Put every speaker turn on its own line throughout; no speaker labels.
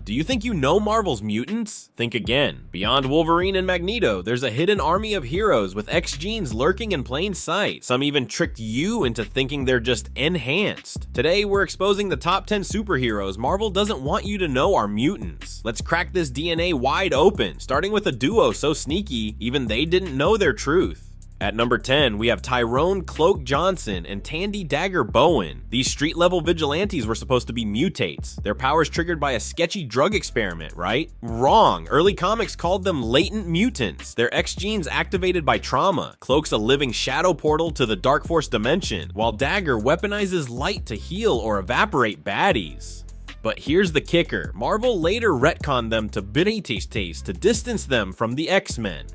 Do you think you know Marvel's mutants? Think again. Beyond Wolverine and Magneto, there's a hidden army of heroes with X genes lurking in plain sight. Some even tricked you into thinking they're just enhanced. Today, we're exposing the top 10 superheroes Marvel doesn't want you to know are mutants. Let's crack this DNA wide open, starting with a duo so sneaky, even they didn't know their truth. At number 10, we have Tyrone Cloak Johnson and Tandy Dagger Bowen. These street-level vigilantes were supposed to be mutates. Their powers triggered by a sketchy drug experiment, right? Wrong. Early comics called them latent mutants. Their X genes activated by trauma. Cloak's a living shadow portal to the Dark Force dimension, while Dagger weaponizes light to heal or evaporate baddies. But here's the kicker. Marvel later retconned them to Britishes to distance them from the X-Men.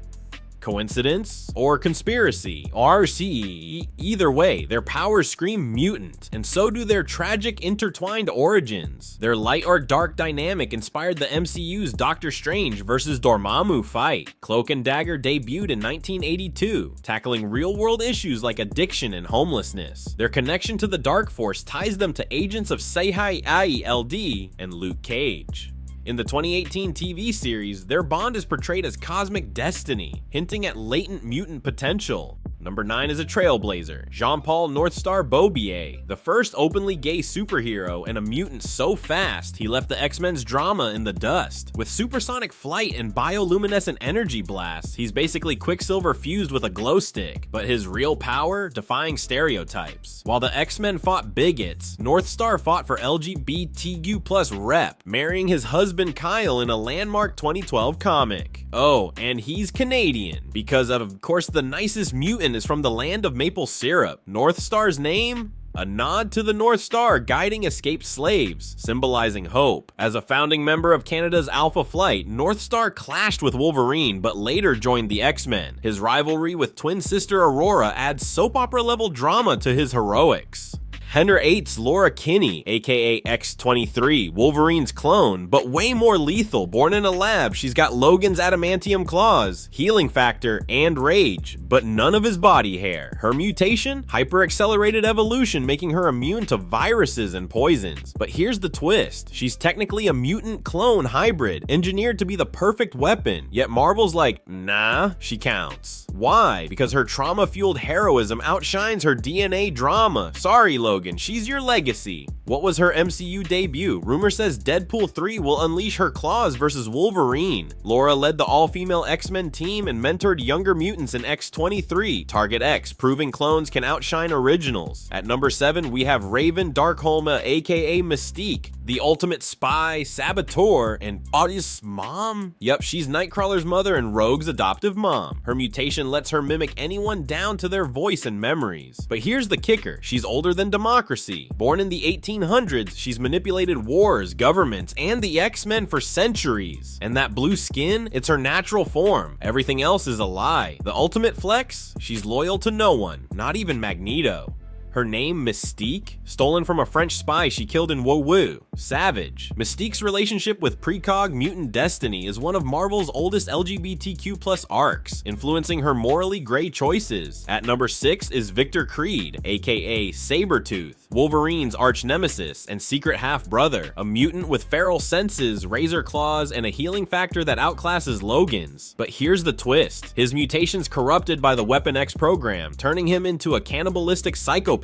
Coincidence or conspiracy? RC. Either way, their powers scream mutant, and so do their tragic intertwined origins. Their light or dark dynamic inspired the MCU's Doctor Strange vs. Dormammu fight. Cloak and Dagger debuted in 1982, tackling real-world issues like addiction and homelessness. Their connection to the Dark Force ties them to agents of CIELD and Luke Cage. In the 2018 TV series, their bond is portrayed as cosmic destiny, hinting at latent mutant potential. Number 9 is a trailblazer, Jean-Paul Northstar Beaubier, the first openly gay superhero and a mutant so fast he left the X-Men's drama in the dust. With supersonic flight and bioluminescent energy blasts, he's basically Quicksilver fused with a glow stick, but his real power, defying stereotypes. While the X-Men fought bigots, Northstar fought for LGBTQ+ rep, marrying his husband Kyle in a landmark 2012 comic. Oh, and he's Canadian, because of course the nicest mutant is from the land of maple syrup. Northstar's name? A nod to the North Star guiding escaped slaves, symbolizing hope. As a founding member of Canada's Alpha Flight, Northstar clashed with Wolverine, but later joined the X-Men. His rivalry with twin sister Aurora adds soap opera level drama to his heroics. Henry VIII's Laura Kinney, aka X-23, Wolverine's clone, but way more lethal. Born in a lab, she's got Logan's adamantium claws, healing factor, and rage, but none of his body hair. Her mutation? Hyper-accelerated evolution, making her immune to viruses and poisons. But here's the twist. She's technically a mutant clone hybrid, engineered to be the perfect weapon, yet Marvel's like, nah, she counts. Why? Because her trauma-fueled heroism outshines her DNA drama. Sorry, Logan. She's your legacy. What was her MCU debut? Rumor says Deadpool 3 will unleash her claws versus Wolverine. Laura led the all-female X-Men team and mentored younger mutants in X-23, Target X, proving clones can outshine originals. At number 7, we have Raven Darkholme, aka Mystique, the ultimate spy, saboteur, and Audie's mom? Yep, she's Nightcrawler's mother and Rogue's adoptive mom. Her mutation lets her mimic anyone down to their voice and memories. But here's the kicker. She's older than democracy. Born in the 1800s, she's manipulated wars, governments, and the X-Men for centuries. And that blue skin, it's her natural form. Everything else is a lie. The ultimate flex? She's loyal to no one, not even Magneto. Her name, Mystique, stolen from a French spy she killed in Wowo. Savage. Mystique's relationship with precog mutant destiny is one of Marvel's oldest LGBTQ+ arcs, influencing her morally gray choices. At number 6 is Victor Creed, aka Sabretooth, Wolverine's arch nemesis and secret half-brother, a mutant with feral senses, razor claws, and a healing factor that outclasses Logan's. But here's the twist. His mutation's corrupted by the Weapon X program, turning him into a cannibalistic psychopath.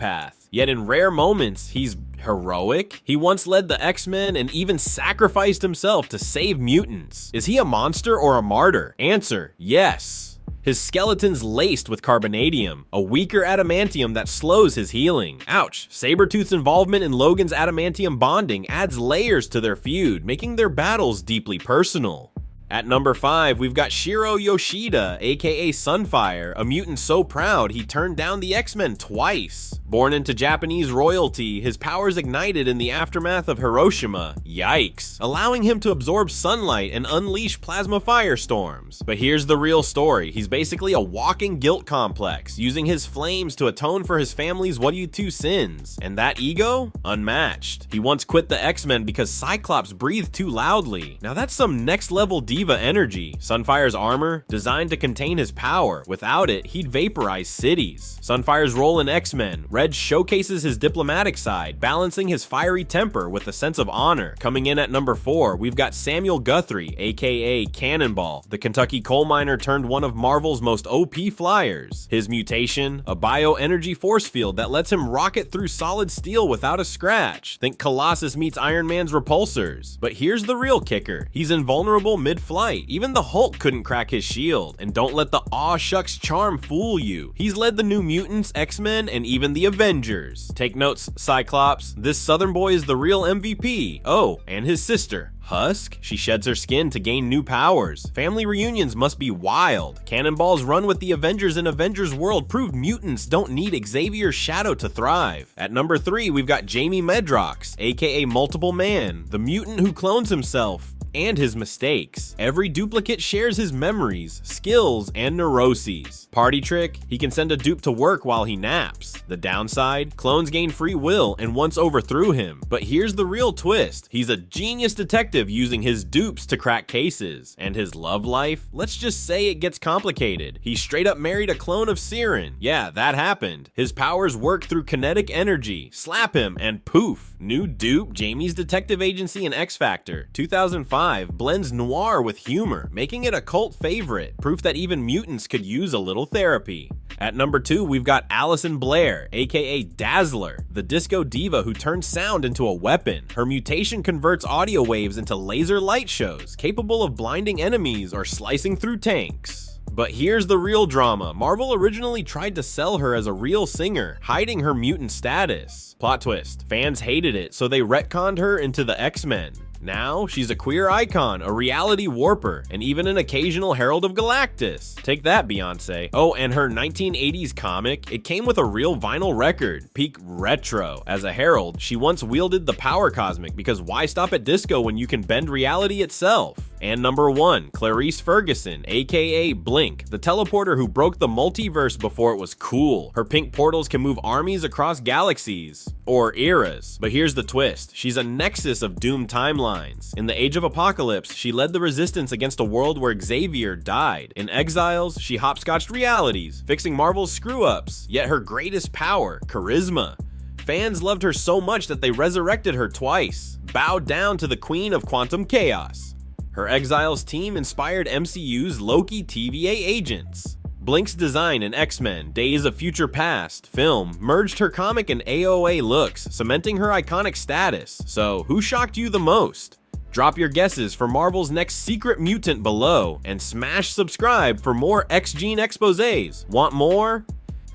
Yet in rare moments, he's heroic. He once led the X-Men and even sacrificed himself to save mutants. Is he a monster or a martyr? Answer, yes. His skeleton's laced with carbonadium, a weaker adamantium that slows his healing. Ouch. Sabretooth's involvement in Logan's adamantium bonding adds layers to their feud, making their battles deeply personal. At number 5, we've got Shiro Yoshida, aka Sunfire, a mutant so proud he turned down the X-Men twice. Born into Japanese royalty, his powers ignited in the aftermath of Hiroshima. Yikes. Allowing him to absorb sunlight and unleash plasma firestorms. But here's the real story. He's basically a walking guilt complex, using his flames to atone for his family's What Do You Two sins. And that ego? Unmatched. He once quit the X-Men because Cyclops breathed too loudly. Now that's some next level diva energy. Sunfire's armor, designed to contain his power. Without it, he'd vaporize cities. Sunfire's role in X-Men, Red showcases his diplomatic side, balancing his fiery temper with a sense of honor. Coming in at number 4, we've got Samuel Guthrie, aka Cannonball, the Kentucky coal miner turned one of Marvel's most OP flyers. His mutation, a bioenergy force field that lets him rocket through solid steel without a scratch. Think Colossus meets Iron Man's repulsors. But here's the real kicker. He's invulnerable mid-flight. Even the Hulk couldn't crack his shield. And don't let the aw shucks charm fool you. He's led the New Mutants, X-Men, and even the Avengers. Take notes, Cyclops. This Southern boy is the real MVP. Oh, and his sister. Husk? She sheds her skin to gain new powers. Family reunions must be wild. Cannonball's run with the Avengers in Avengers World proved mutants don't need Xavier's shadow to thrive. At number 3, we've got Jamie Medrox, aka Multiple Man, the mutant who clones himself and his mistakes. Every duplicate shares his memories, skills, and neuroses. Party trick, he can send a dupe to work while he naps. The downside, clones gain free will and once overthrew him. But here's the real twist. He's a genius detective using his dupes to crack cases. And his love life? Let's just say it gets complicated. He straight up married a clone of Siren. Yeah, that happened. His powers work through kinetic energy. Slap him and poof. New dupe, Jamie's detective agency in X Factor. 2005 blends noir with humor, making it a cult favorite. Proof that even mutants could use a little therapy. At number 2, we've got Allison Blair, aka Dazzler, the disco diva who turns sound into a weapon. Her mutation converts audio waves into laser light shows, capable of blinding enemies or slicing through tanks. But here's the real drama. Marvel originally tried to sell her as a real singer, hiding her mutant status. Plot twist, fans hated it, so they retconned her into the X-Men. Now, she's a queer icon, a reality warper, and even an occasional Herald of Galactus. Take that, Beyonce. Oh, and her 1980s comic, it came with a real vinyl record, peak retro. As a Herald, she once wielded the power cosmic, because why stop at disco when you can bend reality itself? And number 1, Clarice Ferguson, aka Blink, the teleporter who broke the multiverse before it was cool. Her pink portals can move armies across galaxies, or eras. But here's the twist, she's a nexus of doomed timelines. In the Age of Apocalypse, she led the resistance against a world where Xavier died. In Exiles, she hopscotched realities, fixing Marvel's screw-ups. Yet her greatest power, charisma. Fans loved her so much that they resurrected her twice, bowed down to the Queen of Quantum Chaos. Her Exiles team inspired MCU's Loki TVA agents. Blink's design in X-Men, Days of Future Past film merged her comic and AOA looks, cementing her iconic status. So, who shocked you the most? Drop your guesses for Marvel's next Secret Mutant below, and smash subscribe for more X-Gene exposés. Want more?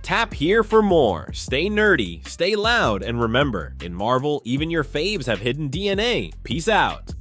Tap here for more. Stay nerdy, stay loud, and remember, in Marvel, even your faves have hidden DNA. Peace out.